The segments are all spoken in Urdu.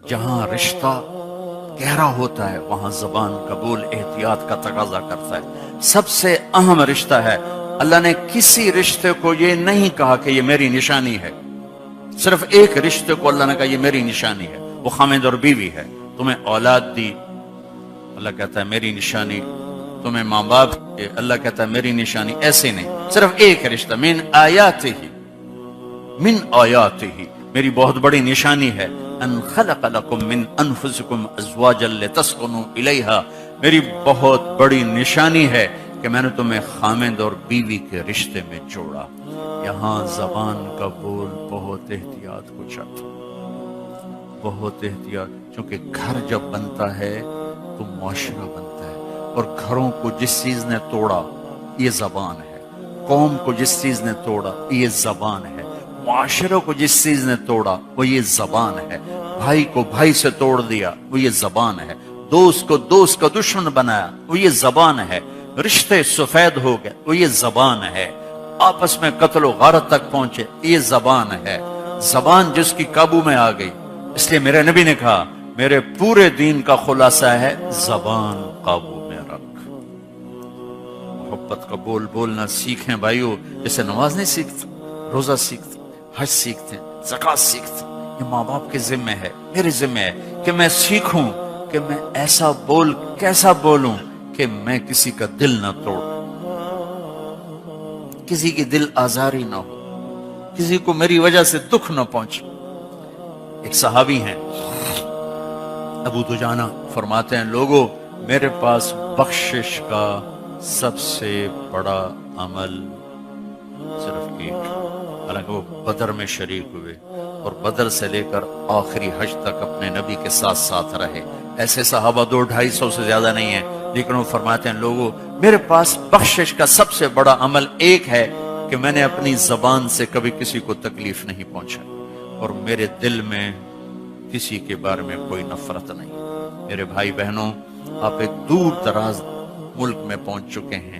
جہاں رشتہ گہرا ہوتا ہے وہاں زبان قبول احتیاط کا تقاضا کرتا ہے. سب سے اہم رشتہ ہے. اللہ نے کسی رشتے کو یہ نہیں کہا کہ یہ میری نشانی ہے. صرف ایک رشتے کو اللہ نے کہا یہ میری نشانی ہے، وہ خامد اور بیوی ہے. تمہیں اولاد دی، اللہ کہتا ہے میری نشانی. تمہیں ماں باپ، اللہ کہتا ہے میری نشانی. ایسے نہیں، صرف ایک رشتہ. من آیاتہ، من آیاتہ، میری بہت بڑی نشانی ہے. ان خلق لکم من انفسکم ازواجا لتسکنوا الیہا، میری بہت بڑی نشانی ہے کہ میں نے تمہیں خامد اور بیوی کے رشتے میں جوڑا. یہاں زبان کا بول بہت احتیاط کو چاہتا، بہت احتیاط. چونکہ گھر جب بنتا ہے تو معاشرہ بنتا ہے، اور گھروں کو جس چیز نے توڑا یہ زبان ہے. قوم کو جس چیز نے توڑا یہ زبان ہے. معاشرے کو جس چیز نے توڑا وہ یہ زبان ہے. بھائی کو بھائی سے توڑ دیا وہ یہ زبان ہے. دوست کو دوست کا دشمن بنایا وہ یہ زبان ہے. رشتے سفید ہو گئے وہ یہ زبان ہے. آپس میں قتل و غارت تک پہنچے یہ زبان ہے. زبان جس کی قابو میں آ گئی، اس لیے میرے نبی نے کہا میرے پورے دین کا خلاصہ ہے زبان قابو میں رکھ. محبت کا بول بولنا سیکھیں بھائیو. جیسے نماز نہیں سیکھتے، روزہ سیکھتے، حج سیکھتے، زکوٰۃ سیکھتے. یہ ماں باپ کے ذمہ ہے، میرے ذمہ ہے کہ میں سیکھوں کہ میں ایسا بول کیسا بولوں کہ میں کسی کا دل نہ توڑوں، کسی کی دل آزاری نہ ہو، کسی کو میری وجہ سے دکھ نہ پہنچے. ایک صحابی ہیں ابو دجانہ، فرماتے ہیں لوگوں میرے پاس بخشش کا سب سے بڑا عمل صرف ایک. حالانکہ وہ بدر میں شریک ہوئے اور بدر سے لے کر آخری حج تک اپنے نبی کے ساتھ ساتھ رہے. ایسے صحابہ 200-250 سے زیادہ نہیں ہیں، لیکن وہ فرماتے ہیں لوگوں میرے پاس بخشش کا سب سے بڑا عمل ایک ہے کہ میں نے اپنی زبان سے کبھی کسی کو تکلیف نہیں پہنچائی، اور میرے دل میں کسی کے بارے میں کوئی نفرت نہیں. میرے بھائی بہنوں، آپ ایک دور دراز ملک میں پہنچ چکے ہیں.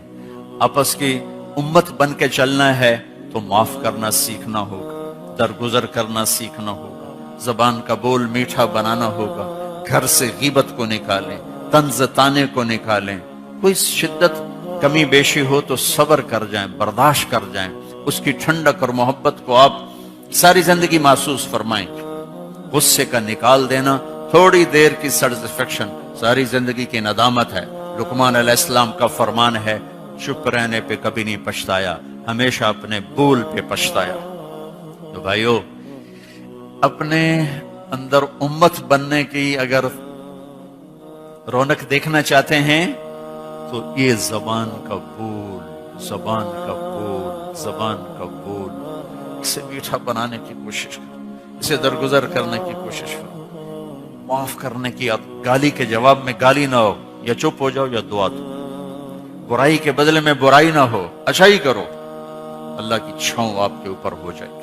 آپس کی امت بن کے چلنا ہے تو معاف کرنا سیکھنا ہوگا، درگزر کرنا سیکھنا ہوگا، زبان کا بول میٹھا بنانا ہوگا. گھر سے غیبت کو نکالیں، طنز طانے کو نکالیں. کوئی شدت کمی بیشی ہو تو صبر کر جائیں، برداشت کر جائیں. اس کی ٹھنڈک اور محبت کو آپ ساری زندگی محسوس فرمائیں. غصے کا نکال دینا تھوڑی دیر کی سیٹسفیکشن ساری زندگی کی ندامت ہے. لقمان علیہ السلام کا فرمان ہے چپ رہنے پہ کبھی نہیں پچھتایا، ہمیشہ اپنے بول پہ پچھتایا. تو بھائیو، اپنے اندر امت بننے کی اگر رونق دیکھنا چاہتے ہیں تو یہ زبان کا بول، زبان کا بول، زبان کا بول، اسے میٹھا بنانے کی کوشش کرو، اسے درگزر کرنے کی کوشش کرو. معاف کرنے کی، گالی کے جواب میں گالی نہ ہو، یا چپ ہو جاؤ یا دعا دو. برائی کے بدلے میں برائی نہ ہو، اچھائی کرو. اللہ کی چھاؤں آپ کے اوپر ہو جائے.